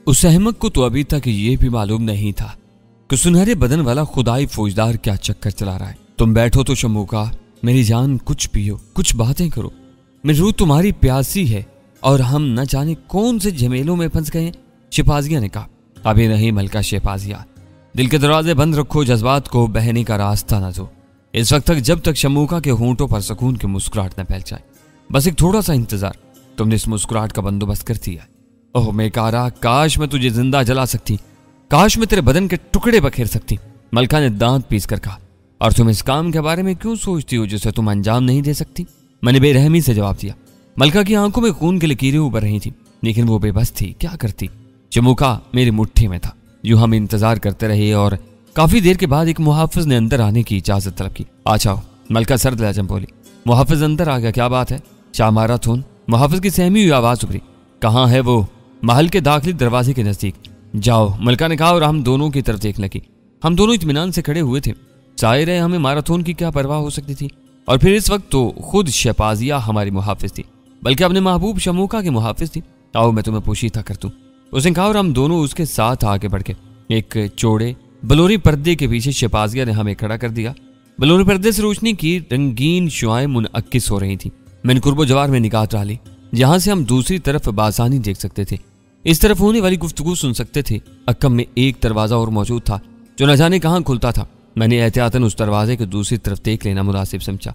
उस अहमक को तो अभी तक ये भी मालूम नहीं था कि सुनहरे बदन वाला खुदाई फौजदार क्या चक्कर चला रहा है। तुम बैठो तो शमूका, मेरी जान, कुछ पियो, कुछ बातें करो। मेरी रूह तुम्हारी प्यासी है और हम न जाने कौन से झमेलों में फंस गए। शहबाजिया ने कहा। अभी नहीं मलका शहबाजिया, दिल के दरवाजे बंद रखो, जज्बात को बहने का रास्ता न दो इस वक्त तक, जब तक शमूका के होंठों पर सुकून की मुस्कुराहट न फैल जाए। बस एक थोड़ा सा इंतजार, तुमने इस मुस्कुराहट का बंदोबस्त कर दिया। ओह मेकारा, काश मैं तुझे जिंदा जला सकती, काश मैं तेरे बदन के टुकड़े बखेर सकती। मलका ने दांत पीस कर कहा। और तुम इस काम के बारे में क्यों सोचती हो जिसे तुम अंजाम नहीं दे सकती? मैंने बेरहमी से जवाब दिया। मलका की आंखों में खून की लकीरें उभर रही थी, लेकिन वो बेबस थी, क्या करती। शमूका मेरी मुट्ठी में था। यूं हम इंतजार करते रहे और काफी देर के बाद एक मुहाफिज ने अंदर आने की इजाजत तलब की। आ जाओ, मलका सर्द लहजा बोली। मुहाफिज अंदर आ गया। क्या बात है? शाह माराथन, मुहाफिज की सहमी हुई आवाज उभरी। कहाँ है वो? महल के दाखिली दरवाजे के नजदीक। जाओ, मलका ने कहा और हम दोनों की तरफ देखने लगी। हम दोनों इत्मीनान से खड़े हुए थे। जाहिर है हमें माराथन की क्या परवाह हो सकती थी। और फिर इस वक्त तो खुद शहबाजिया हमारी मुहाफिज थी, बल्कि अपने महबूब शमूका की मुहाफिज थी। आओ मैं तुम्हें पोशीता कर दूं, उसने कहा और हम दोनों उसके साथ आगे बढ़ गए। एक चौड़े बलोरी पर्दे के पीछे शहबाजिया ने हमें खड़ा कर दिया। बलोरी पर्दे से रोशनी की रंगीन शुआएं मुनअक्किस हो रही थी। मैंने कुर्बो जवार में निगाह डाली, जहां से हम दूसरी तरफ बासानी देख सकते थे, इस तरफ होने वाली गुफ्तगू सुन सकते थे। अक्कम में एक दरवाजा और मौजूद था जो न जाने कहां खुलता था। मैंने एहतियातन उस दरवाजे के दूसरी तरफ देख लेना मुनासिब समझा।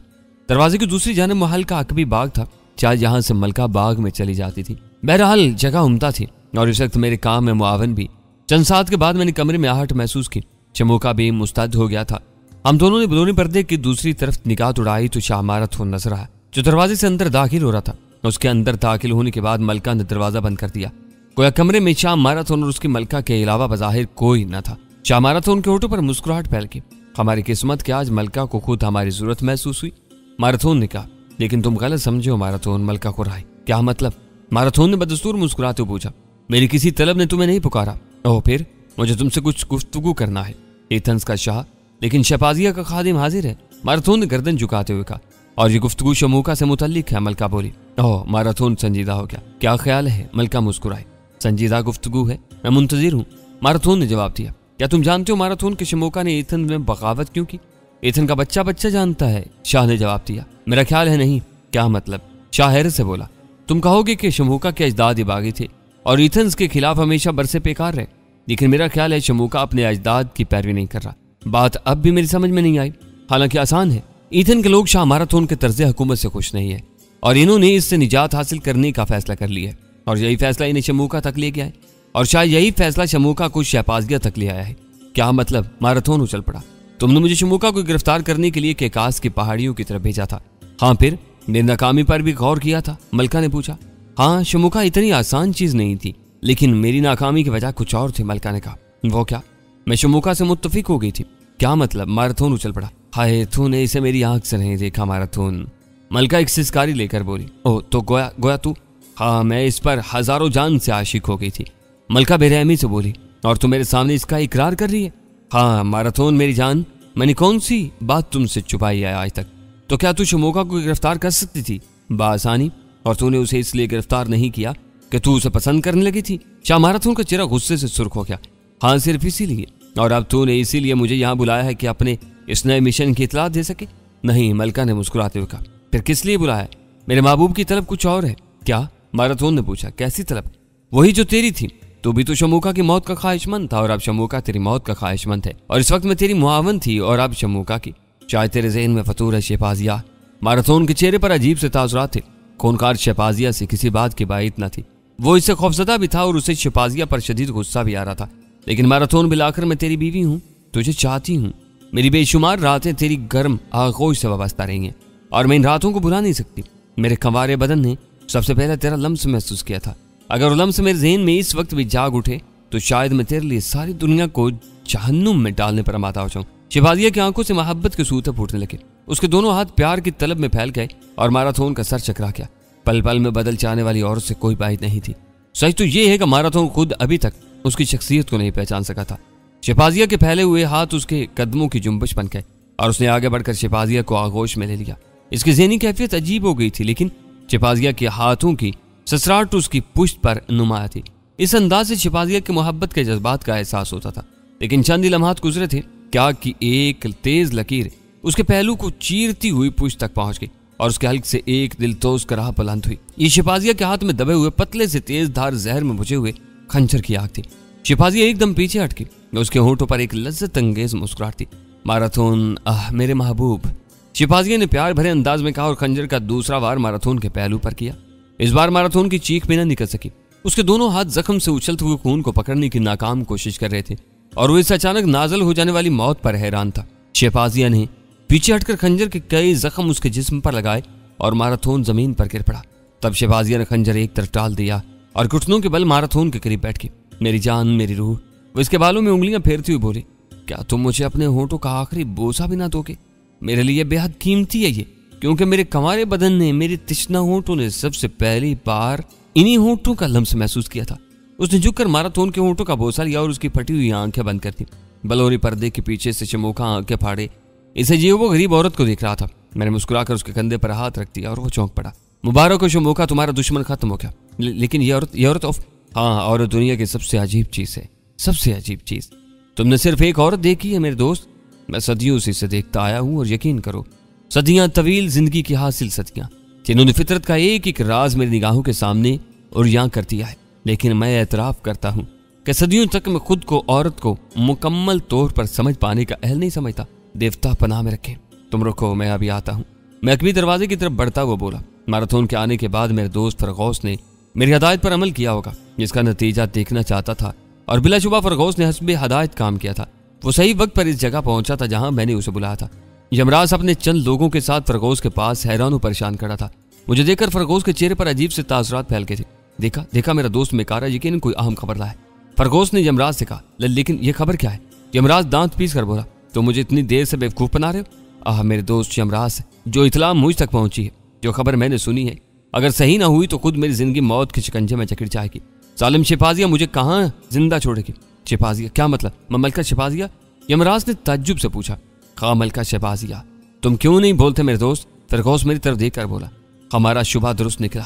दरवाजे की दूसरी जानिब महल का अकबी बाग था, चाहे जहां से मलका बाग में चली जाती थी। बहरहाल जगह उम्दा थी और इस वक्त मेरे काम में मुआवन भी। चंद साथ के बाद मैंने कमरे में आहट महसूस की। शमूका भी मुस्तैद हो गया था। हम दोनों ने बलोनी पर्दे की दूसरी तरफ निगाह उड़ाई तो शाह माराथन नजर आया, जो दरवाजे से अंदर दाखिल हो रहा था। उसके अंदर दाखिल होने के बाद मलका ने दरवाजा बंद कर दिया। गोया कमरे में शाह माराथन और उसकी मलका के अलावा बज़ाहिर कोई न था। शाह माराथन के होठों पर मुस्कुराहट फैल गई। हमारी किस्मत कि आज मलका को खुद हमारी जरूरत महसूस हुई। माराथन ने कहा, लेकिन तुम गलत समझे हो माराथन, मलका को राय। क्या मतलब? माराथन ने बदस्तूर मुस्कुराते हुए पूछा। मेरी किसी तलब ने तुम्हें नहीं पुकारा। ओह, फिर मुझे तुमसे कुछ गुफ्तगू करना है। एथेंस का शाह, लेकिन शहबाजिया का खादिम हाजिर है, माराथन ने गर्दन झुकाते हुए कहा। और ये गुफ्तगू शमूका से मुतल्लिक है, मलका बोली। ओह, माराथन संजीदा हो गया। क्या ख्याल है? मलका मुस्कुराई। संजीदा गुफ्तगू है, मैं मुंतजिर हूँ, माराथन ने जवाब दिया। क्या तुम जानते हो माराथन के शमूका ने एथन में बगावत क्यों की? एथन का बच्चा बच्चा जानता है, शाह ने जवाब दिया। मेरा ख्याल है नहीं। क्या मतलब? शाह हैरत से बोला। तुम कहोगे कि शमूका के अजदाद बागी थे और एथन्स के खिलाफ हमेशा बरसे पेकार रहे, लेकिन मेरा ख्याल है शमूका अपने अजदाद की पैरवी नहीं कर रहा। बात अब भी मेरी समझ में नहीं आई। हालांकि आसान है। एथन के लोग शाह माराथन के तर्ज हुकूमत से खुश नहीं है और इन्होंने इससे निजात हासिल करने का फैसला कर लिया है और यही फैसला इन्हें शमूका तक ले गया है और शायद यही फैसला शमूका को शहबाजिया तक ले आया है। क्या मतलब? माराथन उछल पड़ा। तुमने मुझे शमूका को गिरफ्तार करने के लिए केकास की पहाड़ियों की तरफ भेजा था। हाँ, फिर मेरी नाकामी पर भी गौर किया था? मलका ने पूछा। हाँ, शमूका इतनी आसान चीज नहीं थी, लेकिन मेरी नाकामी की वजह कुछ और थी, मलका ने कहा। वो क्या? मैं शमूका से मुत्तफिक हो गई थी। क्या मतलब? माराथन उछल पड़ा। हाय, तूने इसे मेरी आंख से नहीं देखा माराथन, मलका एक सिसकारी लेकर बोली। ओह, तो गोया तू? हाँ, मैं इस पर हजारों जान से आशिक हो गई थी, मलका बेरहमी से बोली। और तू मेरे सामने इसका इकरार कर रही है? हाँ माराथन मेरी जान, मैंने कौन सी बात तुमसे छुपाई है आज तक? तो क्या तू शमूका को गिरफ्तार कर सकती थी बासानी, और तूने उसे इसलिए गिरफ्तार नहीं किया कि तू उसे पसंद करने लगी थी? शाह माराथन का चेहरा गुस्से से सुर्ख हो गया। हाँ, सिर्फ इसीलिए। और अब तूने इसीलिए मुझे यहाँ बुलाया है कि अपने इस नए मिशन की इतला दे सके? नहीं, मलका ने मुस्कुराते हुए कहा। फिर किस लिए बुलाया? मेरे महबूब की तलब कुछ और है। क्या? माराथन ने पूछा। कैसी तलब? वही जो तेरी थी। तू भी तो शमूका की मौत का ख्वाहिशमंद था और अब शमूका तेरी मौत का ख्वाहिशमंद है, और इस वक्त मैं तेरी मुआवन थी और अब शमूका की। शायद तेरे ज़हन में फतूर है शहबाजिया। माराथन के चेहरे पर अजीब से तासुरात थे। खूनखार शहबाजिया से किसी बात की बात न थी। वो इससे खौफजदा भी था और उसे शहबाजिया पर शदीद गुस्सा भी आ रहा था। लेकिन माराथन, बिलाकर मैं तेरी बीवी हूँ, तुझे चाहती हूँ। मेरी बेशुमार रातें तेरी गर्म आगोश से वाबस्ता रही हैं और मैं इन रातों को भुला नहीं सकती। मेरे खंवारे बदन ने सबसे पहले तेरा लम्स महसूस किया था। अगर वो लम्स मेरे ज़हन में इस वक्त भी जाग उठे तो शायद मैं तेरे लिए सारी दुनिया को जहन्नुम में डालने पर आमादा हो जाऊं। शहबाजिया की आंखों से मोहब्बत के सूते फूटने लगे। उसके दोनों हाथ प्यार की तलब में फैल गए और माराथन का सर चकरा गया। पल पल में बदल जाने वाली औरत से कोई बात नहीं थी। सच तो ये है कि माराथन खुद अभी तक उसकी शख्सियत को नहीं पहचान सका था। शहबाजिया के फैले हुए हाथ उसके कदमों की जुम्बश बन गए और उसने आगे बढ़कर शहबाजिया को आगोश में ले लिया। इसकी ज़हनी कैफियत अजीब हो गई थी, लेकिन शहबाजिया के हाथों की ससराहट उसकी पुश्त पर नुमाया थी। इस अंदाज से शिपाजिया की मोहब्बत के जज्बात का एहसास होता था। लेकिन चंद ही लम्हात गुजरे थे क्या कि एक तेज लकीर उसके पहलू को चीरती हुई पूंछ तक पहुंच गई और उसके हल्क से एक दिलतोज कराह बुलंद हुई। ये शिपाजिया के हाथ में दबे हुए पतले से तेज धार जहर में बुझे हुए खंजर की आग थी। शिपाजिया एकदम पीछे हटकी। उसके होंठों पर एक लज्जत अंगेज मुस्कुराहट थी। माराथन, आह मेरे महबूब, शिपाजिया ने प्यार भरे अंदाज में कहा और खंजर का दूसरा वार माराथन के पहलू पर किया। इस बार माराथन की चीख भी न निकल सकी। उसके दोनों हाथ जख्म से उछलते हुए खून को पकड़ने की नाकाम कोशिश कर रहे थे और वो इस अचानक नाजल हो जाने वाली मौत पर हैरान था। शिपाजिया ने पीछे हटकर खंजर के कई जख्म उसके जिस्म पर लगाए और माराथन जमीन पर गिर पड़ा। तब शिपाजिया ने खंजर एक तरफ टाल दिया और घुटनों के बल माराथन के करीब बैठ गई। मेरी जान, मेरी रूह, वो इसके बालों में उंगलियां फेरती हुई बोली, क्या तुम मुझे अपने होंठों का आखिरी बोसा भी ना दोगे? मेरे लिए बेहद कीमती है ये, क्योंकि मेरे कंवारे बदन ने, मेरी तिश्ना होंठों ने सबसे पहली बार इन्हीं होंठों का लम्स महसूस किया था। उसने झुककर माराथन के होंठों का बोसा लिया और उसकी फटी हुई आंखें बंद कर दी। बलोरी पर्दे के पीछे से शमोका आंखें फाड़े इसे जीवो गरीब औरत को देख रहा था। मैंने मुस्कुराकर उसके कंधे पर हाथ रख दिया और वो चौंक पड़ा। मुबारक हो शमोका, तुम्हारा दुश्मन खत्म हो गया। लेकिन ये औरत हाँ, औरत दुनिया की सबसे अजीब चीज है, सबसे अजीब चीज। तुमने सिर्फ एक औरत देखी है मेरे दोस्त, मैं सदियों से इसे देखता आया हूं और यकीन करो, सदियां, तवील जिंदगी की हासिल सदियां, जिन्होंने फितरत का एक एक राज मेरी निगाहों के सामने और यहाँ कर दिया है। लेकिन मैं एतराफ करता हूँ कि सदियों तक मैं खुद को, औरत को मुकम्मल तौर पर समझ पाने का अहल नहीं समझता। देवता पनाह में रखे। तुम रुको, मैं अभी आता हूँ। मैं अकबी दरवाजे की तरफ बढ़ता हुआ बोला। माराथन के आने के बाद मेरे दोस्त फरगौस ने मेरी हदायत पर अमल किया होगा, जिसका नतीजा देखना चाहता था और बिलाशुबा फरगौस ने हस्बे हदायत काम किया था। वो सही वक्त पर इस जगह पहुंचा था जहां मैंने उसे बुलाया था। यमराज अपने चंद लोगों के साथ फरगौस के पास हैरान और परेशान खड़ा था। मुझे देखकर फरगौस के चेहरे पर अजीब से तासुरात फैल गए थे। देखा मेरा दोस्त मेकारा यकीनन कोई अहम खबर लाया। फरगौस ने यमराज से कहा, लेकिन ये खबर क्या है? यमराज दांत पीस कर बोला, तो मुझे इतनी देर से बेवकूफ बना रहे हो? आह मेरे दोस्त यमराज, जो इतला मुझ तक पहुंची है, जो खबर मैंने सुनी है, अगर सही ना हुई तो खुद मेरी जिंदगी मौत के शिकंजे में जकड़ जाएगी। सालिम शिपाजिया मुझे कहाँ जिंदा छोड़ेगी? शिपाजिया? क्या मतलब? मलका शिपाजिया? यमराज ने ताज्जुब से पूछा। खा मलका शिपाजिया, तुम क्यों नहीं बोलते मेरे दोस्त? फरगौस मेरी तरफ देखकर बोला। हमारा शुबा दुरुस्त निकला,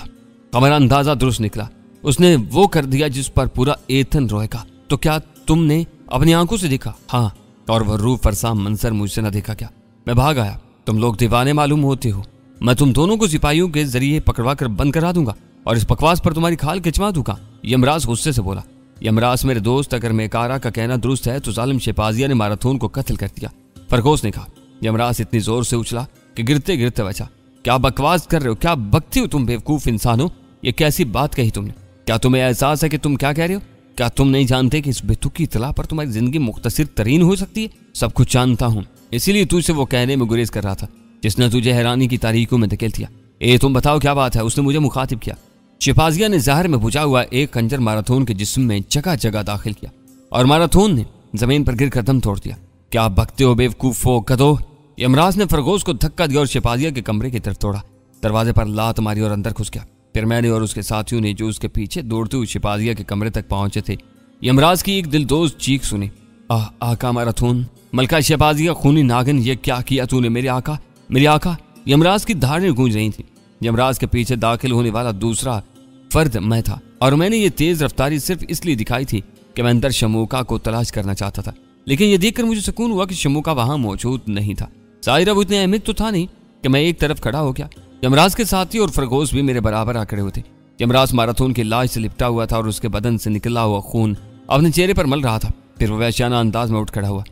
हमारा अंदाजा दुरुस्त निकला। उसने वो कर दिया जिस पर पूरा एथन रोएगा। तो क्या तुमने अपनी आंखों से देखा? हाँ, और वह रूह फरसा मंजर मुझसे न देखा क्या? मैं भाग आया। तुम लोग दीवाने मालूम होते हो। मैं तुम दोनों को सिपाहियों के जरिए पकड़वा कर बंद करा दूंगा और इस बकवास पर तुम्हारी खाल खिंचवा दूंगा। यमराज गुस्से से बोला। यमराज मेरे दोस्त, अगर मेकारा का कहना दुरुस्त है तो जालिम शिपाजिया ने माराथन को कत्ल कर दिया, फरगौस ने कहा। यमराज इतनी जोर से उछला कि गिरते गिरते बचा। क्या बकवास कर रहे हो? क्या बकते हो तुम बेवकूफ इंसान हो? ये कैसी बात कही तुमने? क्या तुम्हें एहसास है कि तुम क्या कह रहे हो? क्या तुम नहीं जानते कि इस बेतुकी इतला पर तुम्हारी जिंदगी मुख्तसर तरीन हो सकती है? सब कुछ जानता हूँ, इसीलिए तुझसे वो कहने में गुरेज कर रहा था जिसने तुझे हैरानी की तारीखों में धकेल दिया। ए तुम बताओ क्या बात है? उसने मुझे मुखातिब किया। शिपाजिया ने ज़हर में बुझा हुआ एक खंजर माराथन के जिस्म में जगह जगह दाखिल किया और माराथन ने जमीन पर गिरकर दम तोड़ दिया। क्या बकते हो बेवकूफो गधो? यमराज ने फरगौस को धक्का दिया और शिपाजिया के कमरे की तरफ तोड़ा। दरवाजे पर लात मारी और अंदर घुस गया। फिर मैंने और उसके साथियों ने, जो उसके पीछे दौड़ते हुए शिपाजिया के कमरे तक पहुंचे थे, यमराज की एक दिलदोज चीख सुनी। आका माराथन, मलका शिपाजिया, खूनी नागिन, ये क्या किया तूने? मेरे आका, मेरी आका! यमराज की धारें गूंज रही थी। यमराज के पीछे दाखिल होने वाला दूसरा फर्द मैं था और मैंने ये तेज रफ्तारी सिर्फ इसलिए दिखाई थी कि मैं अंदर शमोका को तलाश करना चाहता था। लेकिन यह देखकर मुझे सुकून हुआ कि शमोका वहां मौजूद नहीं था। साहिरा वो इतने अहमियत तो था नहीं कि मैं एक तरफ खड़ा हो गया। यमराज के साथी और फरगोस भी मेरे बराबर आ खड़े हुए थे। यमराज माराथन की लाश से लिपटा हुआ था और उसके बदन से निकला हुआ खून अपने चेहरे पर मल रहा था। फिर वो वैश्याना अंदाज में उठ खड़ा हुआ।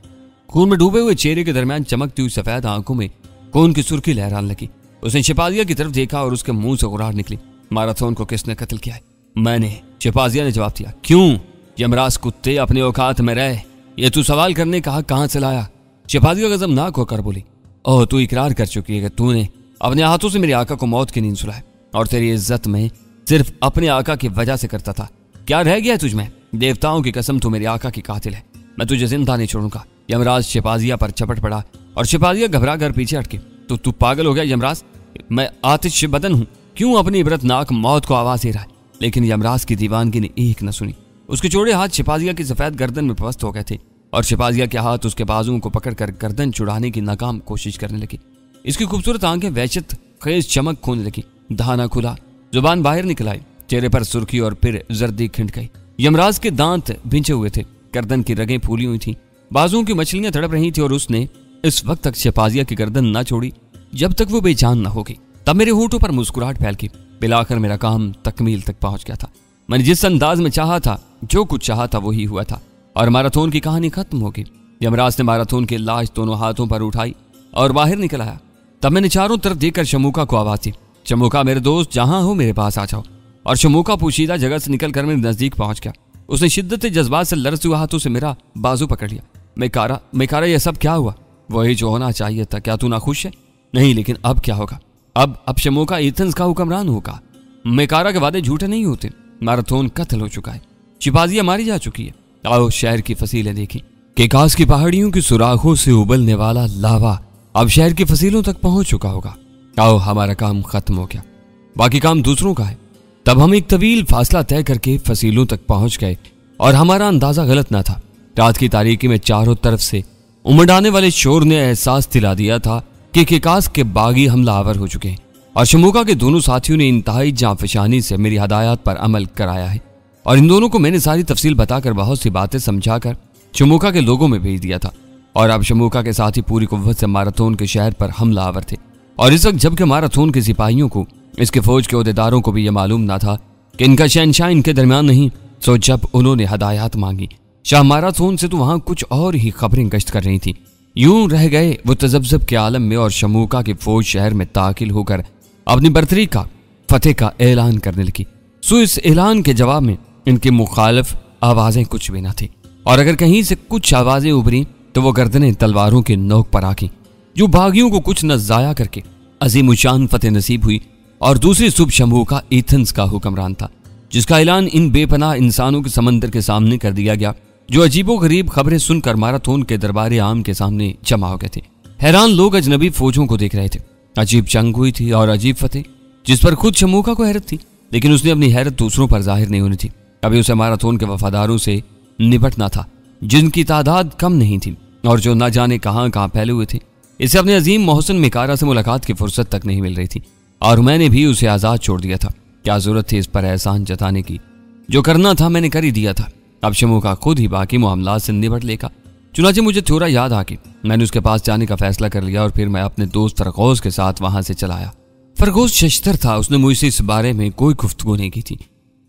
खून में डूबे हुए चेहरे के दरमियान चमकती हुई सफेद आंखों में खून की सुर्खी लहराने लगी। उसने शिपाजिया की तरफ देखा और उसके मुंह से गुरार निकली। माराथन को किसने कत्ल किया है? मैंने, शिपाजिया ने जवाब दिया। क्यों? यमराज कुत्ते, अपने औकात में रह। ये तू सवाल करने का हक कहां से लाया? शिपाजिया गजबनाक होकर बोली। ओह, तू इकरार कर चुकी है कि तूने अपने हाथों से मेरे आका को मौत की नींद सुलाया और तेरी इज्जत में सिर्फ अपने आका की वजह से करता था। क्या रह गया है तुझमें? देवताओं की कसम, तू मेरे आका की कातिल है। मैं तुझे जिंदा नहीं छोड़ूंगा। यमराज शिपाजिया पर चपट पड़ा और शिपाजिया घबरा कर पीछे हटके। तो तू पागल हो गया यमराज? मैं आतिश बदन हूं, क्यों अपनी इबरतनाक मौत को आवाज दे रहा है? लेकिन यमराज की दीवानगी ने एक न सुनी। उसके चौड़े हाथ शिपाजिया की सफेद गर्दन में पस्त हो गए थे और शिपाजिया के हाथ उसके बाजुओं को पकड़कर गर्दन छुड़ाने की नाकाम कोशिश करने लगी। इसकी खूबसूरत आंखें वहशत खेज चमक खोने लगी। दहाना खुला, जुबान बाहर निकल आई, चेहरे पर सुर्खी और फिर जर्दी खिंड गई। यमराज के दांत भिंचे हुए थे, गर्दन की रगें फूली हुई थी, बाजुओं की मछलियां तड़प रही थी और उसने इस वक्त तक शहबाजिया की गर्दन ना छोड़ी जब तक वो बेजान ना होगी। तब मेरे होठों पर मुस्कुराहट फैल गई। बिलाकर मेरा काम तकमील तक पहुंच गया था। मैंने जिस अंदाज में चाहा था, जो कुछ चाहा था वही हुआ था और मैराथन की कहानी खत्म हो गई। यमराज ने मैराथन की लाश दोनों हाथों पर उठाई और बाहर निकल आया। तब मैंने चारों तरफ देखकर शमूका को आवाज दी, शमूका मेरे दोस्त, जहां हो मेरे पास आ जाओ। और शमूका पोशीदा जगह से निकलकर मेरे नजदीक पहुंच गया। उसने शिद्दत जज्बात से लरसते हुए हाथों से मेरा बाजू पकड़ लिया। मेकारा यह सब क्या हुआ? वही जो होना चाहिए था। क्या तू ना खुश है? नहीं, लेकिन अब क्या होगा? अब शमूका एथेंस का हुक्मरान होगा। मेकारा के वादे झूठे नहीं होते। मैराथन कत्ल हो चुका है, शिपाजियां मारी जा चुकी है। आओ शहर की फसीलें देखी। केकास की पहाड़ियों की सुराखों से उबलने वाला लावा अब शहर की फसीलों तक पहुंच चुका होगा। आओ, हमारा काम खत्म हो गया, बाकी काम दूसरों का है। तब हम एक तवील फासला तय करके फसीलों तक पहुंच गए और हमारा अंदाजा गलत ना था। रात की तारीकी में चारों तरफ से उमड़ाने वाले शोर ने एहसास दिला दिया था कि केकास के बागी हमलावर हो चुके हैं और शमूका के दोनों साथियों ने इंतहाई जांफशानी से मेरी हदायत पर अमल कराया है। और इन दोनों को मैंने सारी तफसील बताकर बहुत सी बातें समझाकर शमूका के लोगों में भेज दिया था। और अब शमूका के साथी पूरी कुव्वत से मैराथन के शहर पर हमलावर थे। और इस वक्त जबकि मैराथन के सिपाहियों को, इसके फौज के ओहदेदारों को भी यह मालूम ना था कि इनका शहनशाह इनके दरमियान नहीं। सो जब उन्होंने हदायत मांगी, शाह मैराथन से तो वहां कुछ और ही खबरें गश्त कर रही थी। यूं रह गए वो तजब्जब के आलम में और शमूका की फौज शहर में दाखिल होकर अपनी बर्तरी का, फतेह का ऐलान करने लगी। सो इस ऐलान के जवाब में इनकी मुखालिफ आवाजें कुछ भी न थी और अगर कहीं से कुछ आवाजें उभरी तो वो गर्दनें तलवारों की नोक पर आकी। जो बागियों को कुछ न जाया करके अजीमुशान फतेह नसीब हुई और दूसरी सुबह शमूका एथेंस का हुक्मरान था, जिसका ऐलान इन बेपनाह इंसानों के समंदर के सामने कर दिया गया जो अजीबो गरीब खबरें सुनकर मैराथन के दरबार आम के सामने जमा हो गए थे। हैरान लोग अजनबी फौजों को देख रहे थे। अजीब जंग हुई थी और अजीब फतेह, जिस पर खुद शमूका को हैरत थी, लेकिन उसने अपनी हैरत दूसरों पर जाहिर नहीं होनी थी। अभी उसे मैराथन के वफादारों से निपटना था, जिनकी तादाद कम नहीं थी और जो न जाने कहां कहां फैले हुए थे। इसे अपने अजीम मोहसिन मेकारा से मुलाकात की फुर्सत तक नहीं मिल रही थी और मैंने भी उसे आजाद छोड़ दिया था। क्या जरूरत थी इस पर एहसान जताने की? जो करना था मैंने कर ही दिया था। अब शमूका खुद ही बाकी मामलात से निपट लेगा। चुनाचे मुझे थोड़ा याद आ गई। मैंने उसके पास जाने का फैसला कर लिया और फिर मैं अपने दोस्त फरगोस के साथ वहां से चला आया। फरगोस शश्तर था, उसने मुझसे इस बारे में कोई गुफ्तगू नहीं की थी,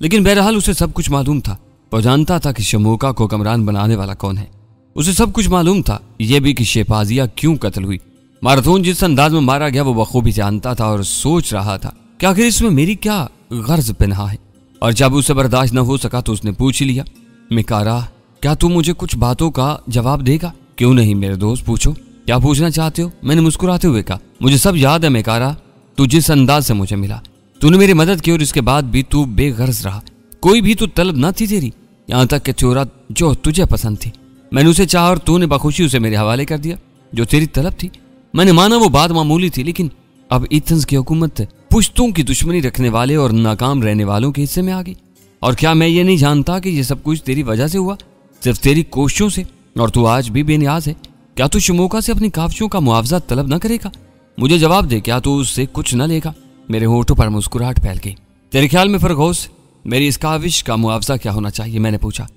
लेकिन बहरहाल उसे सब कुछ मालूम था। वो जानता था कि शमूका को हुक्मरान बनाने वाला कौन है। उसे सब कुछ मालूम था, यह भी कि शहबाजिया क्यों कत्ल हुई। मैराथन जिस अंदाज में मारा गया वो बखूबी जानता था और सोच रहा था कि आखिर इसमें मेरी क्या गर्ज पनाह है। और जब उसे बर्दाश्त न हो सका तो उसने पूछ लिया, मेकारा, क्या तू मुझे कुछ बातों का जवाब देगा? क्यों नहीं मेरे दोस्त, पूछो, क्या पूछना चाहते हो? मैंने मुस्कुराते हुए कहा, मुझे सब याद है मेकारा, तू जिस अंदाज से मुझे मिला, तूने मेरी मदद की और इसके बाद भी तू बेगर्ज रहा। कोई भी तू तलब ना थी तेरी, यहाँ तक कि थ्योरा जो तुझे पसंद थी मैंने उसे चाहा और तूने बखुशी उसे मेरे हवाले कर दिया। जो तेरी तलब थी मैंने माना वो बात मामूली थी, लेकिन अब एथेंस की हुकूमत पुश्तों की दुश्मनी रखने वाले और नाकाम रहने वालों के हिस्से में आ गई। और क्या मैं ये नहीं जानता कि ये सब कुछ तेरी वजह से हुआ, सिर्फ तेरी कोशिशों से? और तू आज भी बेनियाज है। क्या तू शमूका से अपनी काफियों का मुआवजा तलब न करेगा? मुझे जवाब दे, क्या तू उससे कुछ न लेगा? मेरे होठों पर मुस्कुराहट फैल गई। तेरे ख्याल में फरगोस मेरी इस काविश का मुआवजा क्या होना चाहिए? मैंने पूछा।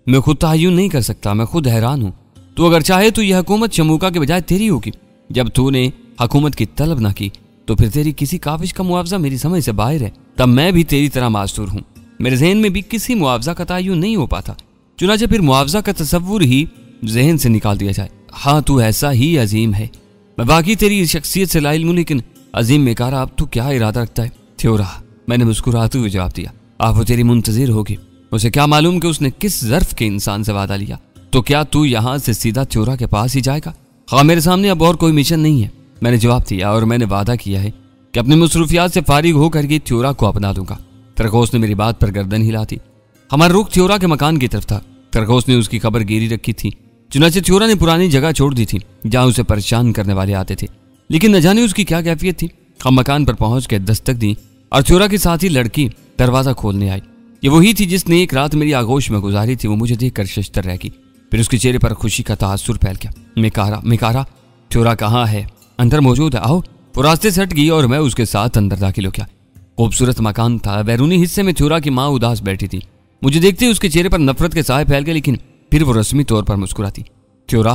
मैं खुद तय्युन नहीं कर सकता, मैं खुद हैरान हूँ। तू अगर चाहे तो यह हुकूमत शमूका के बजाय तेरी होगी। जब तूने हुकूमत की तलब ना की तो फिर तेरी किसी काविश का मुआवजा मेरी समझ से बाहर है। तब मैं भी तेरी तरह मासूर हूँ। मेरे जहन में भी किसी मुआवजा का तय्युन नहीं हो पाता। चुनाचे फिर मुआवजा का तस्वुर ही जहन से निकाल दिया जाए। हाँ, तू ऐसा ही अजीम है। मैं बाकी तेरी शख्सियत से लाइल हूँ, लेकिन अजीम मेकारा अब तू क्या इरादा रखता है? थ्योरा, मैंने मुस्कुराते हुए जवाब दिया, आप वो तेरी मुंतजिर होगी। उसे क्या मालूम कि उसने किस ज़र्फ के इंसान से वादा लिया। तो क्या तू यहाँ से सीधा थ्योरा के पास ही जाएगा? हाँ, मेरे सामने अब और कोई मिशन नहीं है, मैंने जवाब दिया, और मैंने वादा किया है कि अपनी मसरूफियात से फारिग होकर के थ्योरा को अपना दूंगा। फरगोस ने मेरी बात पर गर्दन हिला दी। हमारा रुख थ्योरा के मकान की तरफ था। फरगोस ने उसकी खबर गिरी रखी थी। चुनाचे थ्योरा ने पुरानी जगह छोड़ दी थी जहाँ उसे परेशान करने वाले आते थे, लेकिन न जाने उसकी क्या कैफियत थी। हम मकान पर पहुंच के दस्तक दी और थ्योरा की साथी लड़की दरवाजा खोलने आई। ये वही थी जिसने एक रात मेरी आगोश में गुजारी थी। वो मुझे देखकर शशतर रह गई, फिर उसके चेहरे पर खुशी का तासुर फैल गया। मेकारा, थ्योरा कहाँ है? अंदर मौजूद है, आओ। वो रास्ते से हट गई और मैं उसके साथ अंदर दाखिल हो गया। खूबसूरत मकान था। बैरूनी हिस्से में थ्योरा की माँ उदास बैठी थी। मुझे देखते ही उसके चेहरे पर नफरत के साए फैल गए, लेकिन फिर वो रस्मी तौर पर मुस्कुराती। थ्योरा,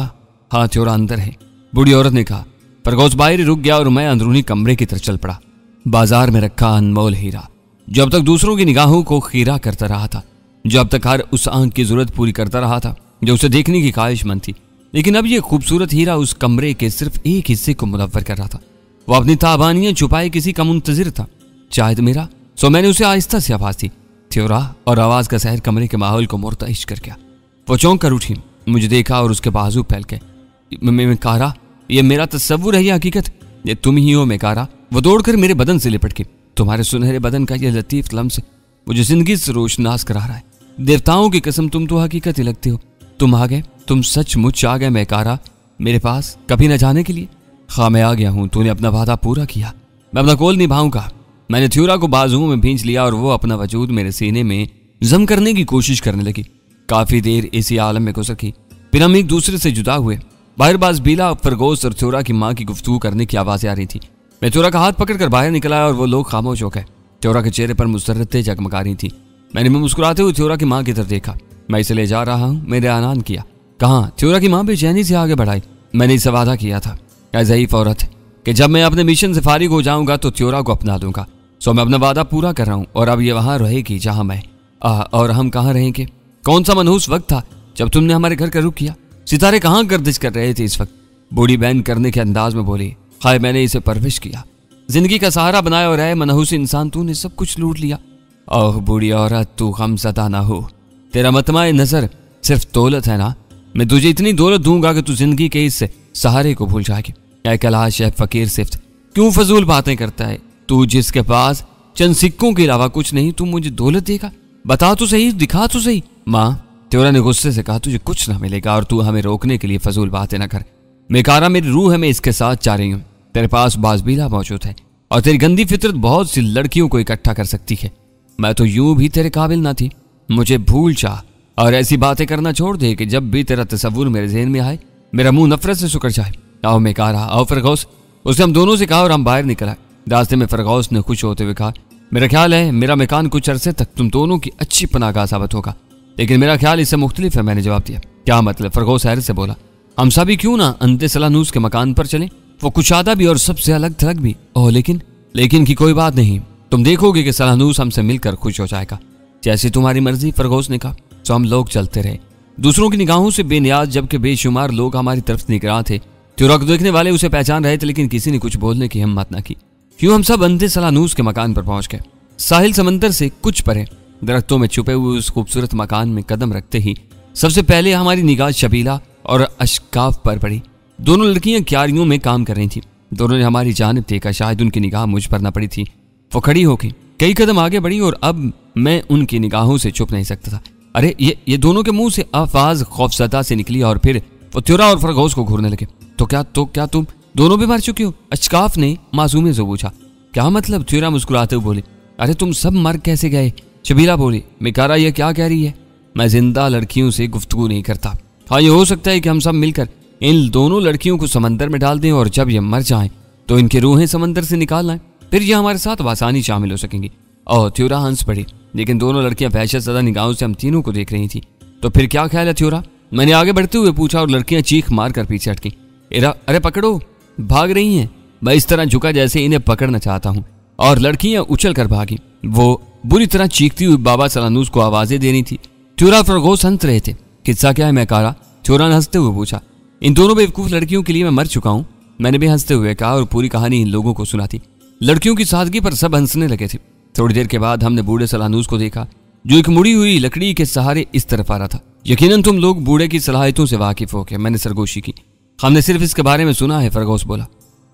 हाँ थ्योरा अंदर है, बूढ़ी औरत ने कहा। फरगोस बाहर रुक गया और मैं अंदरूनी कमरे की तरफ चल पड़ा। बाजार में रखा अनमोल हीरा, जो अब तक दूसरों की निगाहों को खीरा करता रहा था, जो अब तक हर उस आंख की जरूरत पूरी करता रहा था जो उसे देखने की ख्वाहिशमंद थी, लेकिन अब यह खूबसूरत हीरा उस कमरे के सिर्फ एक हिस्से को मुनव्वर कर रहा था। वो अपनी ताबानियां छुपाए किसी का मुंतजिर था, शायद मेरा। सो मैंने उसे आहिस्ता से आवाज दी, थ्योरा, और आवाज का सहर कमरे के माहौल को मुर्तइश कर गया। वो चौंक कर उठी, मुझे देखा और उसके बाजू फैल गए। मेकारा, ये मेरा तस्वुर है या हकीकत? ये तुम ही हो मेकारा। वो दौड़कर मेरे बदन से लिपट के, तुम्हारे सुनहरे बदन का यह लतीफ लम्स मुझे जिंदगी से रोशनास करा रहा है। देवताओं की कसम, तुम तो हकीकत ही लगते हो। तुम आ गए, तुम सचमुच आ गए मेकारा, मेरे पास कभी न जाने के लिए। हाँ मैं आ गया हूं, तूने अपना वादा पूरा किया, मैं अपना कौल निभाऊंगा। मैंने थ्योरा को बाजुओं में भींच लिया और वो अपना वजूद मेरे सीने में जम करने की कोशिश करने लगी। काफी देर इसी आलम में गुजर गई, फिर हम एक दूसरे से जुदा हुए। बाहर बाज़बीला, फरगोस और थ्योरा की माँ की गुफ्तगू करने की आवाजें आ रही थी। मैं थ्योरा का हाथ पकड़कर बाहर निकल आया और वो लोग खामोश हो गए। थ्योरा के चेहरे पर मुसर्रतें जगमगा रही थी। मैंने मुस्कुराते हुए थ्योरा की माँ की तरफ देखा। मैं इसे ले जा रहा हूँ, मेरे आनान किया। कहाँ? थ्योरा की माँ बेचैनी से आगे बढ़ाई। मैंने इसे वादा किया था, ऐ ज़ईफ औरत, कि जब मैं अपने मिशन से फारिग हो जाऊंगा तो थ्योरा को अपना लूंगा। सो मैं अपना वादा पूरा कर रहा हूँ और अब ये वहां रहेगी जहां मैं। और हम कहाँ रहेंगे? कौन सा मनहूस वक्त था जब तुमने हमारे घर का रुख किया? सितारे कहाँ गर्दिश कर रहे थे इस वक्त? बूढ़ी बहन करने के अंदाज में बोली, हाय मैंने इसे परवरिश किया, जिंदगी का सहारा बनाया और है मनहूस इंसान तूने सब कुछ लूट लिया। ओह बूढ़ी औरत, तू गमज़दा ना हो, तेरा मतमाए नजर सिर्फ दौलत है ना? मैं तुझे इतनी दौलत दूंगा कि तू जिंदगी के इस सहारे को भूल जाएगी। ऐ कलाश है फकीर सिफ्त, क्यों फजूल बातें करता है तू? जिसके पास चंद सिक्कों के अलावा कुछ नहीं, तू मुझे दौलत देगा? बता तो सही, दिखा तो सही। माँ, थ्योरा ने गुस्से से कहा, तुझे कुछ ना मिलेगा और तू हमें रोकने के लिए फजूल बातें ना कर। मेकारा मेरी रूह है, मैं इसके साथ जा रही हूँ। तेरे पास बाज़बीला मौजूद है और तेरी गंदी फितरत बहुत सी लड़कियों को इकट्ठा कर सकती है। मैं तो यूं भी तेरे काबिल ना थी। मुझे भूल जा और ऐसी बातें करना छोड़ दे कि जब भी तेरा तस्वुर मेरे ज़हन में आए मेरा मुंह नफरत से सुकर जाए। आओ मेकारा, आओ फरगौस, उसने हम दोनों से कहा और हम बाहर निकल आए। रास्ते में फरगौस ने खुश होते हुए कहा, मेरा ख्याल है मेरा मकान कुछ अरसे तक तुम दोनों की अच्छी पनाहगाह साबित होगा, लेकिन मेरा ख्याल इससे मुख्तलिफ है। मैंने जवाब दिया। क्या मतलब? फरगौस हैरत से बोला, हम सभी क्यों ना अंते सलानूस के मकान पर चलें? वो कुशादा भी और सबसे अलग थलग भी। ओह लेकिन की कोई बात नहीं, तुम देखोगे कि सलानूस हमसे मिलकर खुश हो जाएगा। जैसी तुम्हारी मर्जी, फरगौस ने कहा। तो हम लोग चलते रहे, दूसरों की निगाहों से बेनियाज, जबकि बेशुमार लोग हमारी तरफ निगरान थे। थ्योरा को देखने वाले उसे पहचान रहे थे, लेकिन किसी ने कुछ बोलने की हिम्मत न की। यूं हम सब अंधे सलानूस के मकान पर पहुंच गए। साहिल समंदर से कुछ परे दरख्तों में छुपे हुए उस खूबसूरत मकान में कदम रखते ही सबसे पहले हमारी निगाह शबीला और अशकाफ पर पड़ी। दोनों लड़कियां क्यारियों में काम कर रही थी। दोनों ने हमारी जानिब देखा, शायद उनकी निगाह मुझ पर न पड़ी थी। वो खड़ी होकर कई कदम आगे बढ़ी और अब मैं उनकी निगाहों से छुप नहीं सकता था। अरे ये दोनों के मुंह से आवाज खौफजदा से निकली और फिर वो थ्योरा और फरगौस को घूरने लगे। तो क्या तुम दोनों भी मर चुके हो? अशकाफ ने मासूमियत से पूछा। क्या मतलब? थ्योरा मुस्कुराते हुए बोली, अरे तुम सब मर कैसे गए? शबीला बोली, मेकारा ये क्या कह रही है? मैं जिंदा लड़कियों से गुफ्तगू नहीं करता। हाँ ये हो सकता है कि हम सब मिलकर इन दोनों लड़कियों को समंदर में डाल दें और जब ये मर जाएं तो इनकी रूहें समंदर से निकाल लाएं, फिर ये हमारे साथ आसानी शामिल हो सकेंगी। और थ्योरा हंस पड़ी, लेकिन दोनों लड़कियां वहशत ज़दा निगाहों से हम तीनों को देख रही थी। तो फिर क्या ख्याल है थ्योरा? मैंने आगे बढ़ते हुए पूछा और लड़कियां चीख मार कर पीछे हटकी। अरे पकड़ो, भाग रही हैं। मैं इस तरह झुका जैसे इन्हें पकड़ना चाहता हूँ और लड़कियां उछल कर भागी। वो बुरी तरह चीखती हुई बाबा सलानूस को आवाजें दे रही थी। थ्योरा फरगौस हंस रहे थे। किस्सा क्या है मेकारा? थ्योरा ने हंसते हुए पूछा। इन दोनों बेवकूफ लड़कियों के लिए मैं मर चुका हूँ, मैंने भी हंसते हुए कहा और पूरी कहानी इन लोगों को सुनाती। लड़कियों की सादगी पर सब हंसने लगे थे। थोड़ी देर के बाद हमने बूढ़े सलानूस को देखा, जो एक मुड़ी हुई लकड़ी के सहारे इस तरफ आ रहा था। यकीनन तुम लोग बूढ़े की सलाहियतों से वाकिफ हो गए, मैंने सरगोशी की। हमने सिर्फ इसके बारे में सुना है, फरगौस बोला।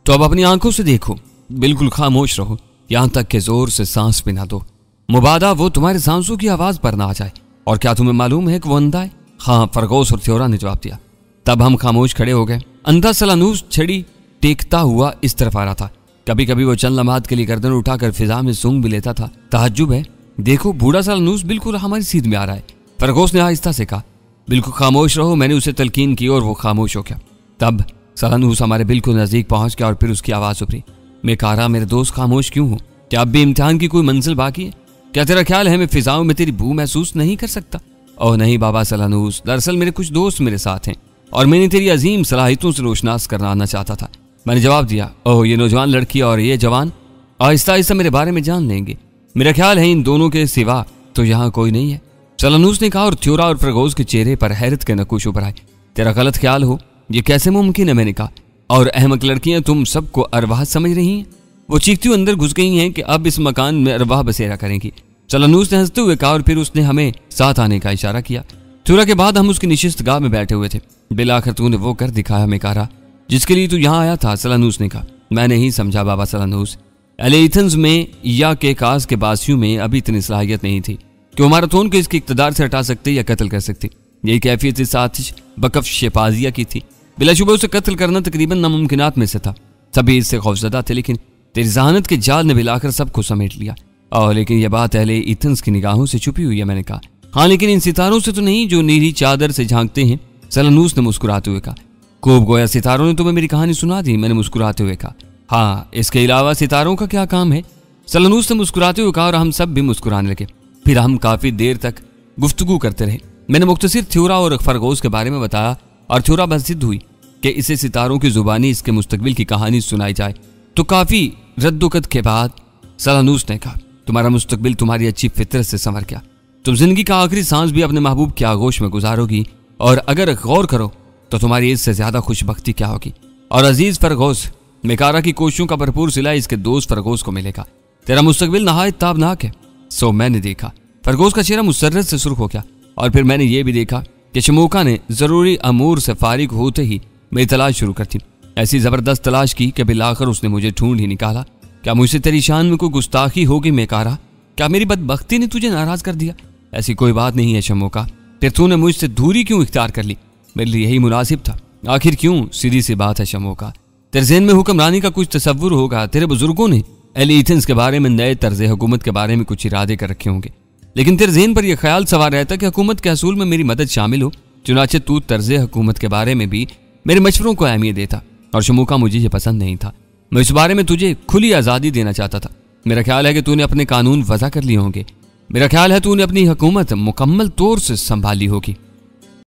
तो अब अपनी आंखों से देखो, बिल्कुल खामोश रहो, यहां तक के जोर से सांस भी ना दो, मुबादा वो तुम्हारे सांसों की आवाज पर ना आ जाए। और क्या तुम्हें मालूम है कि वो अंधा है? हाँ, फरगौस और थ्योरा ने जवाब दिया। तब हम खामोश खड़े हो गए। अंधा सलानूस छड़ी टेकता हुआ इस तरफ आ रहा था। कभी कभी वो चंद लम्हात के लिए गर्दन उठाकर फिजा में सूंघ भी लेता था। तहज्जुब है, देखो बूढ़ा सलानूस बिल्कुल हमारी सीध में आ रहा है, फरगौस ने आहिस्ता से कहा। बिल्कुल खामोश रहो, मैंने उसे तलकीन की और वो खामोश हो गया। तब सलानूस हमारे बिल्कुल नजदीक पहुंच गया और फिर उसकी आवाज उभरी, मेकारा मेरे दोस्त खामोश क्यों हो? क्या अब भी इम्तिहान की कोई मंजिल बाकी है? क्या तेरा ख्याल है मैं फिजाओं में तेरी बू महसूस नहीं कर सकता? ओह नहीं बाबा सलानूस, दरअसल मेरे कुछ दोस्त मेरे साथ हैं और मैंने तेरी अजीम सलाहियतों से रोशनास कराना चाहता था। मैंने जवाब दिया, ओह ये नौजवान लड़की और ये जवान आहिस्ता आहिस्ता मेरे बारे में जान लेंगे। मेरा ख्याल है इन दोनों के सिवा तो यहाँ कोई नहीं है। सलानूस ने कहा और थ्योरा और फरगोस के चेहरे पर हैरत के नकुश उभर आए। तेरा गलत ख्याल हो, ये कैसे मुमकिन है? मैंने कहा। और अहमक लड़कियां तुम सबको अरवाह समझ रही हैं? वो चीखती हुई अंदर घुस गई हैं कि अब इस मकान में अरवाह बसेरा करेंगी। सलानूस ने हंसते हुए कहा और फिर उसने हमें साथ आने का इशारा किया। थ्योरा के बाद हम उसकी निशिस्त गाह में बैठे हुए थे। बिलाखिर तूने वो कर दिखाया मेकारा जिसके लिए तू यहाँ आया था, सलानूस ने कहा। मैं नहीं समझा बाबा सलानूस। एथेंस में या के कास के बासियों में अभी इतनी सलाहियत नहीं थी कि वो माराथोन को इसके इक़्तिदार से हटा सकते या कत्ल कर सकते। यही कैफियत इस साथिश बकफ शेपाजिया की थी। बिलाशुबह उसे कत्ल करना तकरीबन नामुमकिनात में से था। सभी इससे खौफजदा थे, लेकिन तेरी जहानत के जाल ने मिलाकर सबको समेट लिया। और लेकिन यह बात अहले एथेंस की निगाहों से छुपी हुई है। मैंने कहा, हाँ लेकिन इन सितारों से तो नहीं जो नीली चादर से झांकते हैं। सलानूस ने मुस्कुराते हुए कहा। खूब गोया सितारों ने तुम्हें मेरी कहानी सुना दी, मैंने मुस्कुराते हुए कहा। हाँ, इसके अलावा सितारों का क्या काम है? सलानूस ने मुस्कुराते हुए कहा और हम सब भी मुस्कुराने लगे। फिर हम काफी देर तक गुफ्तगू करते रहे। मैंने मुख्तसर थ्योरा और फरगोस के बारे में बताया और थ्योरा बस जिद हुई कि इसे सितारों की जुबानी इसके मुस्तकबिल की कहानी सुनाई जाए। तो काफी रद्दोकत के बाद सलानूस ने कहा, तुम्हारा मुस्तकबिल तुम्हारी अच्छी फितरत से संवर गया। तुम जिंदगी का आखिरी सांस भी अपने महबूब की आगोश में गुजारोगी और अगर गौर करो तो तुम्हारी इससे ज्यादा खुशबख्ती क्या होगी। और अजीज फरगोस, मेकारा की कोशिशों का भरपूर सिला इसके दोस्त फरगोस को मिलेगा। तेरा मुस्तकबिल नहायत ताबनाक है। सो मैंने देखा फरगोस का चेहरा मुसर्रत से सुर्ख हो गया और फिर मैंने ये भी देखा कि शमोका ने जरूरी अमूर से फारिग होते ही मेरी तलाश शुरू कर दी। ऐसी जबरदस्त तलाश की कि बिलाखिर उसने मुझे ढूंढ ही निकाला। क्या मुझसे तेरी शान में कोई गुस्ताखी होगी मेकारा? क्या मेरी बदबख्ती ने तुझे नाराज कर दिया? ऐसी कोई बात नहीं है शमोका। फिर तूने मुझसे दूरी क्यों इख्तियार कर ली? मेरे लिए यही मुनासिब था। आखिर क्यों? सीधी सी बात है शमोका, तेरे ज़हन में हुक्मरानी का कुछ तसव्वुर होगा। तेरे बुजुर्गों ने एथेंस के बारे में नए तर्ज हुकूमत के बारे में कुछ इरादे कर रखे होंगे, लेकिन तेरे ज़हन पर यह ख्याल सवार रहता कि हुकूमत के असूल में मेरी मदद शामिल हो। चुनाचे तू तर्ज हुकूमत के बारे में भी मेरे मशवरों को अहमियत देता और शमोका मुझे ये पसंद नहीं था। मैं इस बारे में तुझे खुली आज़ादी देना चाहता था। मेरा ख्याल है कि तूने अपने कानून वज़ा कर लिए होंगे। मेरा ख्याल है तूने अपनी हुकूमत मुकम्मल तौर से संभाली होगी।